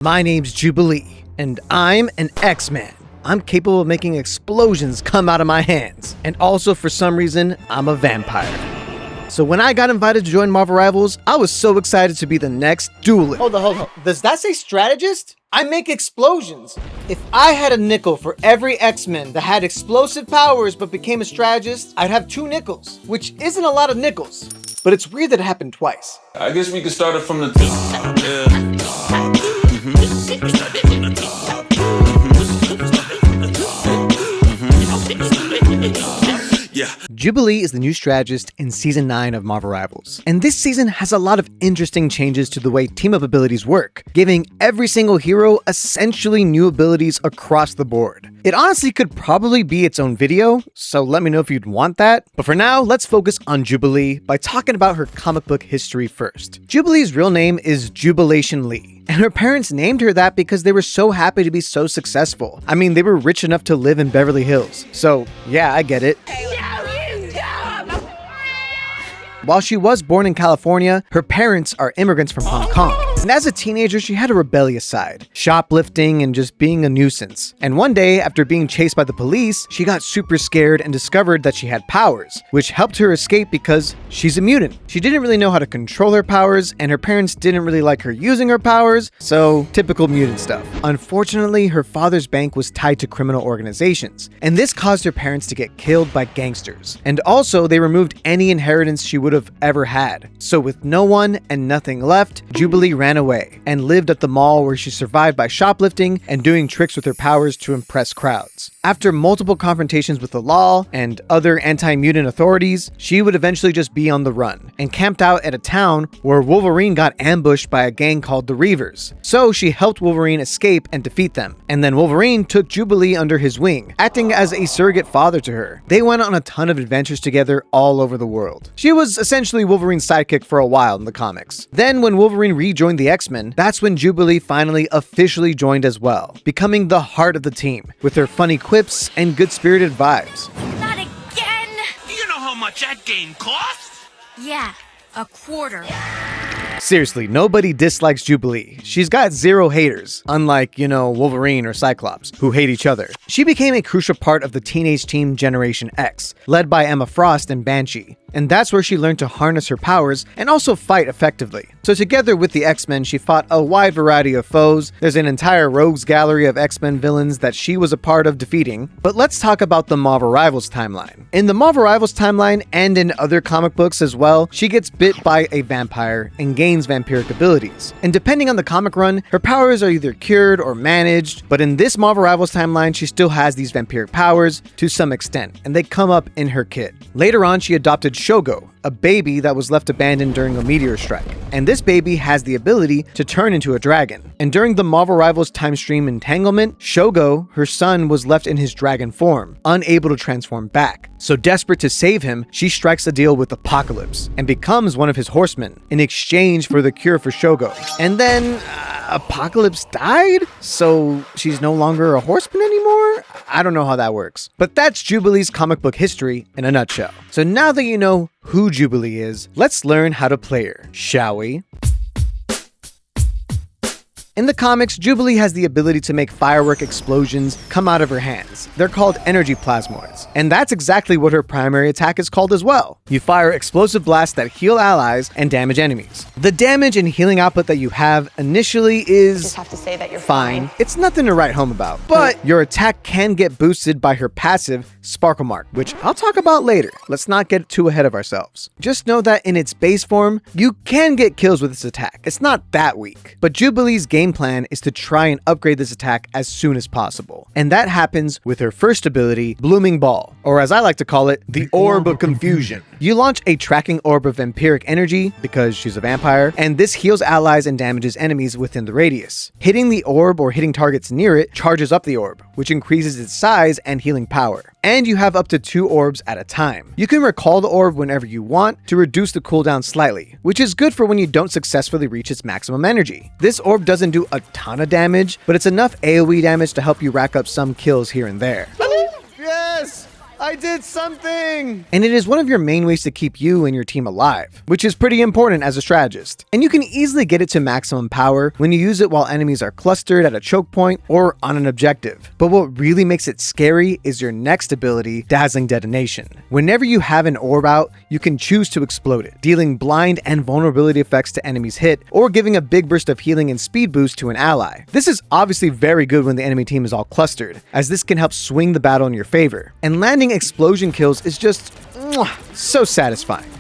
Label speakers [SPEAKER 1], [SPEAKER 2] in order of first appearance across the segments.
[SPEAKER 1] My name's Jubilee, and I'm an X-Man. I'm capable of making explosions come out of my hands. And also, for some reason, I'm a vampire. So when I got invited to join Marvel Rivals, I was so excited to be the next duelist. Hold on. Does that say strategist? I make explosions. If I had a nickel for every X-Men that had explosive powers but became a strategist, I'd have 2 nickels, which isn't a lot of nickels. But it's weird that it happened twice.
[SPEAKER 2] I guess we could start it from the top. Yeah.
[SPEAKER 1] Jubilee is the new strategist in Season 9 of Marvel Rivals. And this season has a lot of interesting changes to the way team-up abilities work, giving every single hero essentially new abilities across the board. It honestly could probably be its own video, so let me know if you'd want that. But for now, let's focus on Jubilee by talking about her comic book history first. Jubilee's real name is Jubilation Lee, and her parents named her that because they were so happy to be so successful. I mean, they were rich enough to live in Beverly Hills, so yeah, I get it. While she was born in California, her parents are immigrants from Hong Kong. And as a teenager, she had a rebellious side, shoplifting and just being a nuisance. And one day, after being chased by the police, she got super scared and discovered that she had powers, which helped her escape because she's a mutant. She didn't really know how to control her powers, and her parents didn't really like her using her powers, so typical mutant stuff. Unfortunately, her father's bank was tied to criminal organizations, and this caused her parents to get killed by gangsters. And also, they removed any inheritance she would have ever had. So with no one and nothing left, Jubilee ran away and lived at the mall where she survived by shoplifting and doing tricks with her powers to impress crowds. After multiple confrontations with the law and other anti-mutant authorities, she would eventually just be on the run and camped out at a town where Wolverine got ambushed by a gang called the Reavers. So she helped Wolverine escape and defeat them. And then Wolverine took Jubilee under his wing, acting as a surrogate father to her. They went on a ton of adventures together all over the world. She was essentially Wolverine's sidekick for a while in the comics. Then when Wolverine rejoined the X-Men, that's when Jubilee finally officially joined as well, becoming the heart of the team, with her funny quips and good-spirited vibes.
[SPEAKER 3] Not again!
[SPEAKER 4] Do you know how much that game costs?
[SPEAKER 3] Yeah, $25.
[SPEAKER 1] Seriously, nobody dislikes Jubilee. She's got 0 haters, unlike, Wolverine or Cyclops, who hate each other. She became a crucial part of the teenage team Generation X, led by Emma Frost and Banshee. And that's where she learned to harness her powers and also fight effectively. So together with the X-Men, she fought a wide variety of foes. There's an entire rogues gallery of X-Men villains that she was a part of defeating. But let's talk about the Marvel Rivals timeline. In the Marvel Rivals timeline, and in other comic books as well, she gets bit by a vampire and gains vampiric abilities. And depending on the comic run, her powers are either cured or managed. But in this Marvel Rivals timeline, she still has these vampiric powers to some extent, and they come up in her kit. Later on, she adopted Shogo, a baby that was left abandoned during a meteor strike. And this baby has the ability to turn into a dragon. And during the Marvel Rivals time stream entanglement, Shogo, her son, was left in his dragon form, unable to transform back. So desperate to save him, she strikes a deal with Apocalypse and becomes one of his horsemen in exchange for the cure for Shogo. And then Apocalypse died? So she's no longer a horseman anymore? I don't know how that works. But that's Jubilee's comic book history in a nutshell. So now that you know who Jubilee is, let's learn how to play her, shall we? In the comics, Jubilee has the ability to make firework explosions come out of her hands. They're called energy plasmoids, and that's exactly what her primary attack is called as well. You fire explosive blasts that heal allies and damage enemies. The damage and healing output that you have initially is
[SPEAKER 5] just have to say that you're
[SPEAKER 1] fine. It's nothing to write home about, but your attack can get boosted by her passive, Sparkle Mark, which I'll talk about later. Let's not get too ahead of ourselves. Just know that in its base form, you can get kills with this attack. It's not that weak, but Jubilee's game plan is to try and upgrade this attack as soon as possible. And that happens with her first ability, Blooming Ball, or as I like to call it, the Orb of Confusion. You launch a tracking orb of vampiric energy, because she's a vampire, and this heals allies and damages enemies within the radius. Hitting the orb or hitting targets near it charges up the orb, which increases its size and healing power. And you have up to 2 orbs at a time. You can recall the orb whenever you want to reduce the cooldown slightly, which is good for when you don't successfully reach its maximum energy. This orb doesn't do a ton of damage, but it's enough AoE damage to help you rack up some kills here and there.
[SPEAKER 6] Yes!
[SPEAKER 1] I did something! And it is one of your main ways to keep you and your team alive, which is pretty important as a strategist. And you can easily get it to maximum power when you use it while enemies are clustered at a choke point or on an objective. But what really makes it scary is your next ability, Dazzling Detonation. Whenever you have an orb out, you can choose to explode it, dealing blind and vulnerability effects to enemies hit, or giving a big burst of healing and speed boost to an ally. This is obviously very good when the enemy team is all clustered, as this can help swing the battle in your favor. And landing explosion kills is just so satisfying.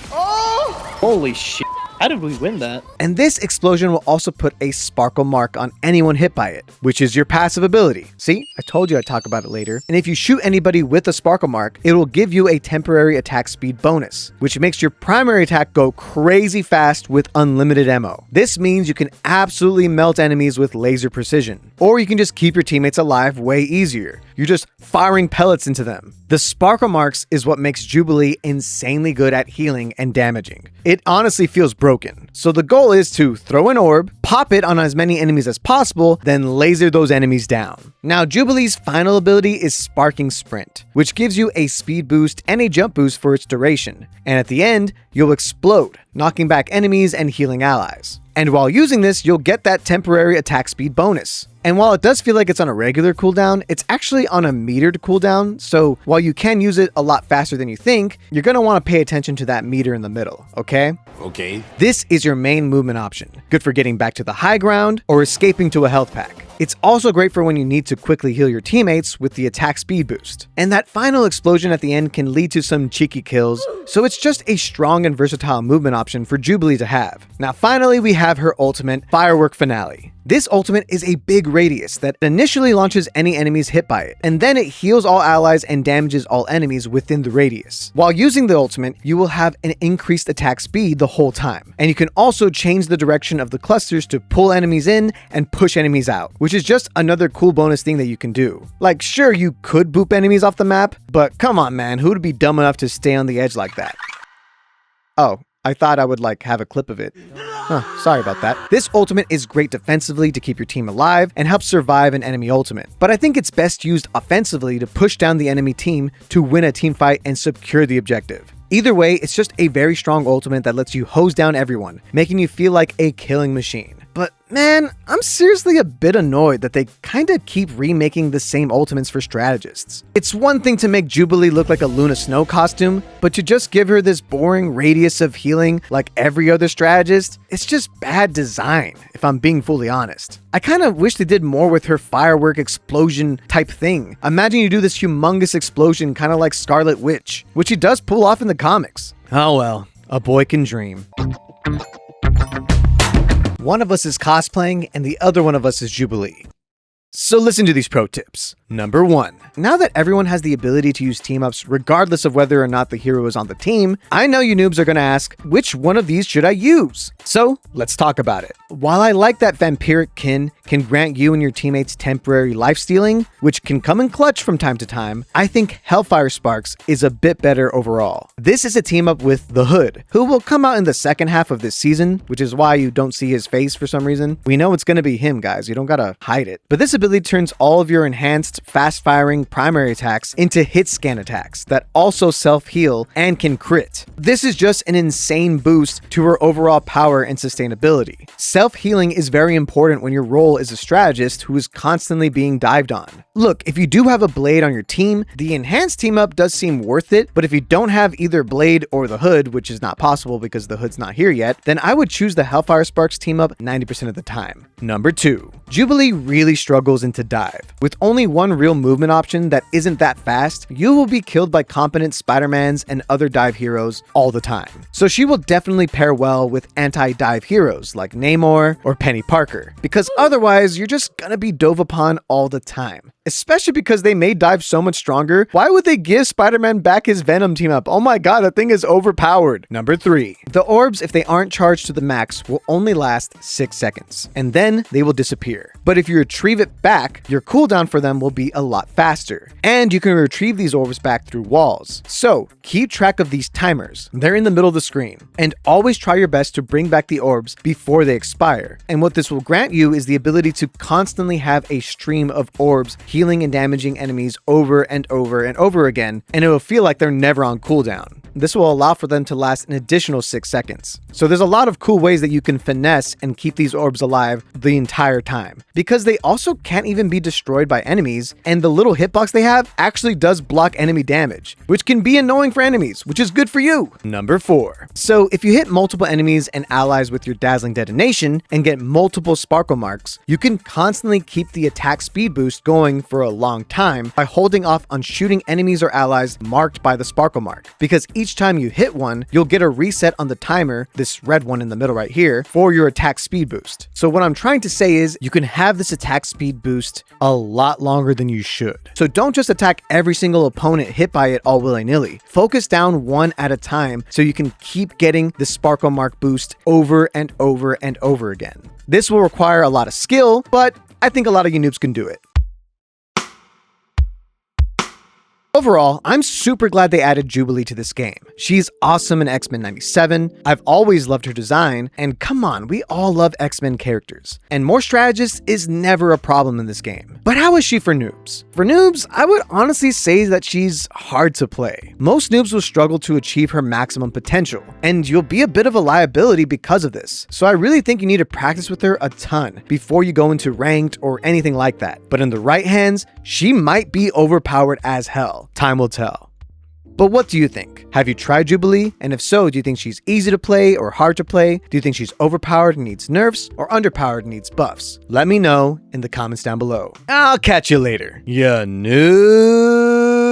[SPEAKER 5] Holy shit. How did we win that?
[SPEAKER 1] And this explosion will also put a sparkle mark on anyone hit by it, which is your passive ability. See, I told you I'd talk about it later. And if you shoot anybody with a sparkle mark, it will give you a temporary attack speed bonus, which makes your primary attack go crazy fast with unlimited ammo. This means you can absolutely melt enemies with laser precision, or you can just keep your teammates alive way easier. You're just firing pellets into them. The sparkle marks is what makes Jubilee insanely good at healing and damaging. It honestly feels broken. So the goal is to throw an orb, pop it on as many enemies as possible, then laser those enemies down. Now Jubilee's final ability is Sparking Sprint, which gives you a speed boost and a jump boost for its duration. And at the end, you'll explode, knocking back enemies and healing allies. And while using this, you'll get that temporary attack speed bonus. And while it does feel like it's on a regular cooldown, it's actually on a metered cooldown, so while you can use it a lot faster than you think, you're going to want to pay attention to that meter in the middle, okay?
[SPEAKER 4] Okay.
[SPEAKER 1] This is your main movement option, good for getting back to the high ground or escaping to a health pack. It's also great for when you need to quickly heal your teammates with the attack speed boost. And that final explosion at the end can lead to some cheeky kills, so it's just a strong and versatile movement option for Jubilee to have. Now finally we have her ultimate, Firework Finale. This ultimate is a big radius that initially launches any enemies hit by it, and then it heals all allies and damages all enemies within the radius. While using the ultimate, you will have an increased attack speed the whole time, and you can also change the direction of the clusters to pull enemies in and push enemies out, which is just another cool bonus thing that you can do. Like, sure, you could boop enemies off the map, but come on man, who would be dumb enough to stay on the edge like that? Oh, I thought I would have a clip of it. Sorry about that. This ultimate is great defensively to keep your team alive and help survive an enemy ultimate. But I think it's best used offensively to push down the enemy team to win a team fight and secure the objective. Either way, it's just a very strong ultimate that lets you hose down everyone, making you feel like a killing machine. But man, I'm seriously a bit annoyed that they kinda keep remaking the same ultimates for strategists. It's one thing to make Jubilee look like a Luna Snow costume, but to just give her this boring radius of healing like every other strategist, it's just bad design, if I'm being fully honest. I kinda wish they did more with her firework explosion type thing. Imagine you do this humongous explosion kinda like Scarlet Witch, which she does pull off in the comics. Oh well, a boy can dream. One of us is cosplaying and the other one of us is Jubilee. So listen to these pro tips. Number 1. Now that everyone has the ability to use team-ups regardless of whether or not the hero is on the team, I know you noobs are going to ask, which one of these should I use? So let's talk about it. While I like that Vampiric Kin can grant you and your teammates temporary life stealing, which can come in clutch from time to time, I think Hellfire Sparks is a bit better overall. This is a team-up with the Hood, who will come out in the second half of this season, which is why you don't see his face for some reason. We know it's going to be him, guys. You don't gotta hide it. But this ability turns all of your enhanced, fast-firing primary attacks into hit scan attacks that also self-heal and can crit. This is just an insane boost to her overall power and sustainability. Self-healing is very important when your role is a strategist who is constantly being dived on. Look, if you do have a Blade on your team, the enhanced team-up does seem worth it, but if you don't have either Blade or the Hood, which is not possible because the Hood's not here yet, then I would choose the Hellfire Sparks team-up 90% of the time. Number 2. Jubilee really struggles into dive. With only one real movement option that isn't that fast, you will be killed by competent Spider-Mans and other dive heroes all the time. So she will definitely pair well with anti-dive heroes like Namor or Penny Parker, because otherwise you're just gonna be dove upon all the time. Especially because they made dive so much stronger. Why would they give Spider-Man back his Venom team up? Oh my god, that thing is overpowered. Number 3. The orbs, if they aren't charged to the max, will only last 6 seconds, and then they will disappear. But if you retrieve it back, your cooldown for them will be a lot faster. And you can retrieve these orbs back through walls. So keep track of these timers. They're in the middle of the screen. And always try your best to bring back the orbs before they expire. And what this will grant you is the ability to constantly have a stream of orbs healing and damaging enemies over and over and over again, and it will feel like they're never on cooldown. This will allow for them to last an additional 6 seconds. So there's a lot of cool ways that you can finesse and keep these orbs alive the entire time, because they also can't even be destroyed by enemies, and the little hitbox they have actually does block enemy damage, which can be annoying for enemies, which is good for you. Number 4. So if you hit multiple enemies and allies with your dazzling detonation and get multiple sparkle marks, you can constantly keep the attack speed boost going for a long time by holding off on shooting enemies or allies marked by the sparkle mark, because each time you hit one, you'll get a reset on the timer, this red one in the middle right here, for your attack speed boost. So what I'm trying to say is you can have this attack speed boost a lot longer than you should. So don't just attack every single opponent hit by it all willy-nilly. Focus down one at a time so you can keep getting the sparkle mark boost over and over and over again. This will require a lot of skill, but I think a lot of you noobs can do it. Overall, I'm super glad they added Jubilee to this game. She's awesome in X-Men 97, I've always loved her design, and come on, we all love X-Men characters. And more strategists is never a problem in this game. But how is she for noobs? For noobs, I would honestly say that she's hard to play. Most noobs will struggle to achieve her maximum potential, and you'll be a bit of a liability because of this. So I really think you need to practice with her a ton before you go into ranked or anything like that. But in the right hands, she might be overpowered as hell. Time will tell. But what do you think? Have you tried Jubilee? And if so, do you think she's easy to play or hard to play? Do you think she's overpowered and needs nerfs or underpowered and needs buffs? Let me know in the comments down below. I'll catch you later. Ya noob.